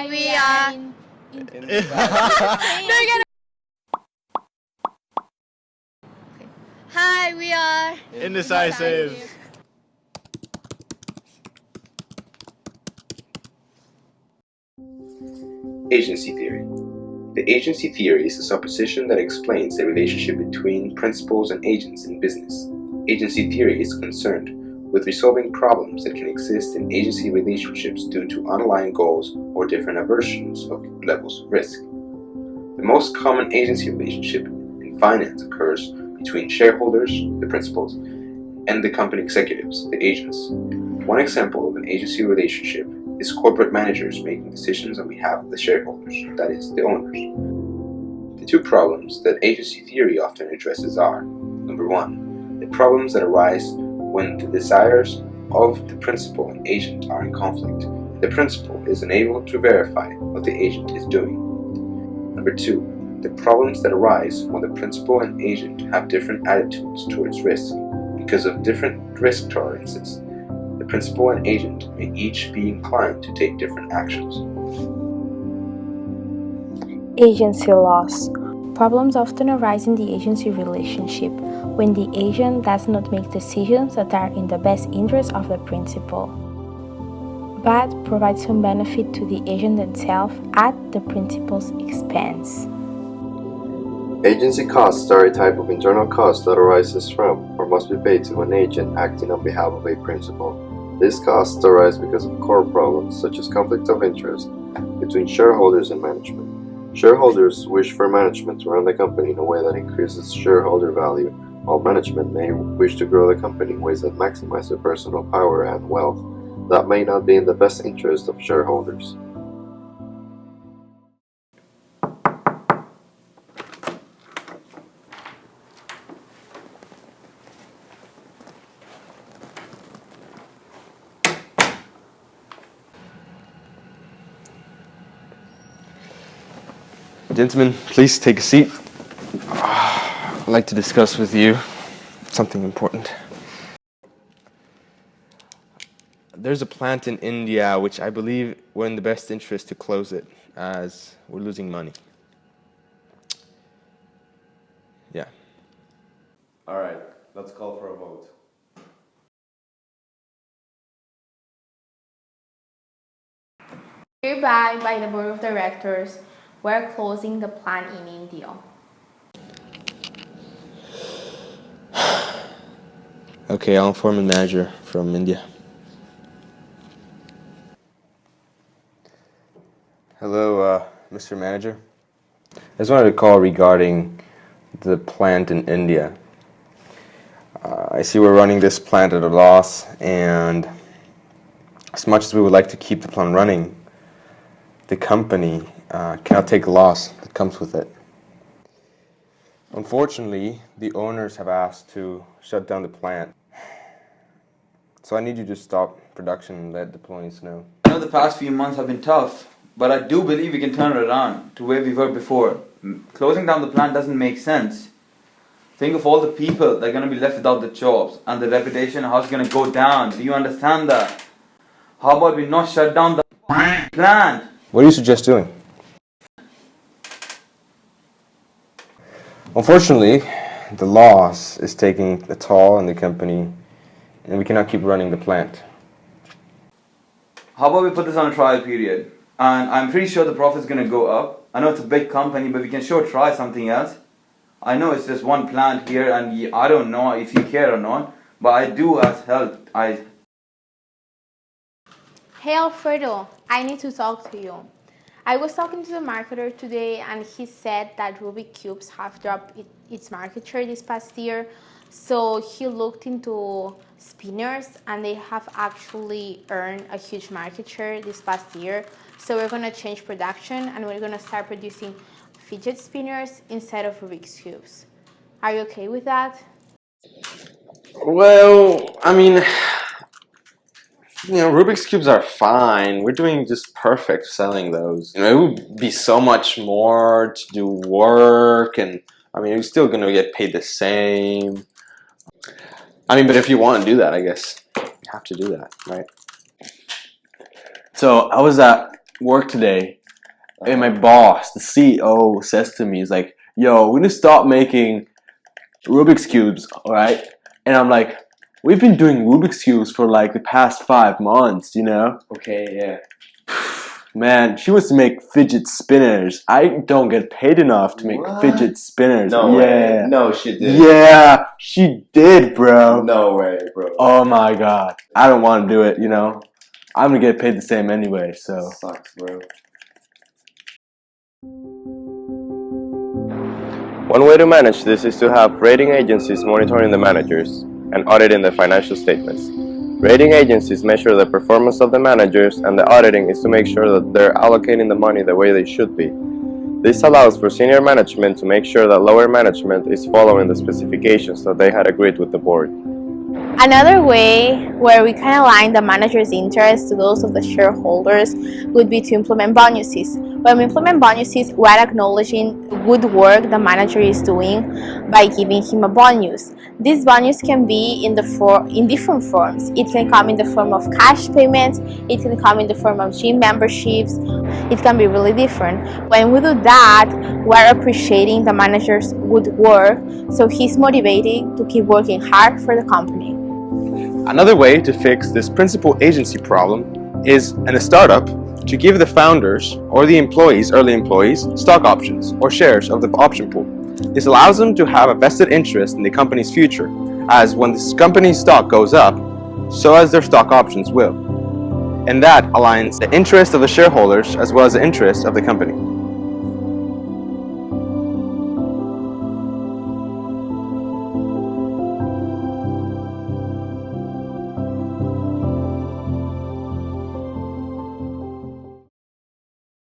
we are No, you gotta. Hi, we are Indecisive. Agency theory. The agency theory is a supposition that explains the relationship between principals and agents in business. Agency theory is concerned with resolving problems that can exist in agency relationships due to underlying goals or different aversions of levels of risk. The most common agency relationship in finance occurs between shareholders, the principals, and the company executives, the agents. One example of an agency relationship is corporate managers making decisions on behalf of the shareholders, that is, the owners. The two problems that agency theory often addresses are: number one, the problems that arise when the desires of the principal and agent are in conflict. The principal is unable to verify what the agent is doing. Number two, the problems that arise when the principal and agent have different attitudes towards risk. Because of different risk tolerances, the principal and agent may each be inclined to take different actions. Agency loss. Problems often arise in the agency relationship when the agent does not make decisions that are in the best interest of the principal, but provide some benefit to the agent itself at the principal's expense. Agency costs are a type of internal cost that arises from or must be paid to an agent acting on behalf of a principal. These costs arise because of core problems such as conflict of interest between shareholders and management. Shareholders wish for management to run the company in a way that increases shareholder value, while management may wish to grow the company in ways that maximize their personal power and wealth. That may not be in the best interest of shareholders. Gentlemen, please take a seat. I'd like to discuss with you something important. There's a plant in India which I believe we're in the best interest to close it, as we're losing money. Yeah. All right, let's call for a vote. Hereby, by the Board of Directors, we're closing the plant in India. Okay, I'll inform the manager from India. Hello, Mr. Manager. I just wanted to call regarding the plant in India. I see we're running this plant at a loss, and as much as we would like to keep the plant running, the company cannot take the loss that comes with it. Unfortunately, the owners have asked to shut down the plant. So I need you to stop production and let the employees know. I know the past few months have been tough, but I do believe we can turn it around to where we were before. Closing down the plant doesn't make sense. Think of all the people that are going to be left without the jobs, and the reputation, how it's going to go down. Do you understand that? How about we not shut down the plant? What do you suggest doing? Unfortunately, the loss is taking a toll on the company, and we cannot keep running the plant. How about we put this on a trial period? And I'm pretty sure the profit's going to go up. I know it's a big company, but we can sure try something else. I know it's just one plant here, and I don't know if you care or not, but I do ask help. Hey Alfredo, I need to talk to you. I was talking to the marketer today, and he said that Rubik Cubes have dropped its market share this past year. So he looked into spinners, and they have actually earned a huge market share this past year. So we're going to change production, and we're going to start producing fidget spinners instead of Rubik's Cubes. Are you okay with that? Well, I mean, Rubik's Cubes are fine. We're doing just perfect selling those. It would be so much more to do work, and I mean, you're still going to get paid the same. I mean, but if you want to do that, I guess you have to do that, right? So I was at work today, and my boss, the CEO, says to me, he's like, yo, we're gonna stop making Rubik's Cubes, alright? And I'm like, we've been doing Rubik's Cubes for like the past 5 months, you know? Okay, yeah. Man, she wants to make fidget spinners. I don't get paid enough to make What? fidget spinners. No yeah. way. No, she did. Yeah, she did, bro. No way, bro. Oh my god. I don't want to do it, you know? I'm gonna get paid the same anyway, so. Sucks, bro. One way to manage this is to have rating agencies monitoring the managers and auditing the financial statements. Rating agencies measure the performance of the managers, and the auditing is to make sure that they're allocating the money the way they should be. This allows for senior management to make sure that lower management is following the specifications that they had agreed with the board. Another way where we can align the manager's interests to those of the shareholders would be to implement bonuses. When we implement bonuses, we are acknowledging good work the manager is doing by giving him a bonus. This bonus can be in different forms. It can come in the form of cash payments, it can come in the form of gym memberships, it can be really different. When we do that, we are appreciating the manager's good work, so he's motivated to keep working hard for the company. Another way to fix this principal agency problem is, in a startup, to give the founders or the employees, early employees, stock options or shares of the option pool. This allows them to have a vested interest in the company's future, as when this company's stock goes up, so as their stock options will. And that aligns the interest of the shareholders as well as the interest of the company.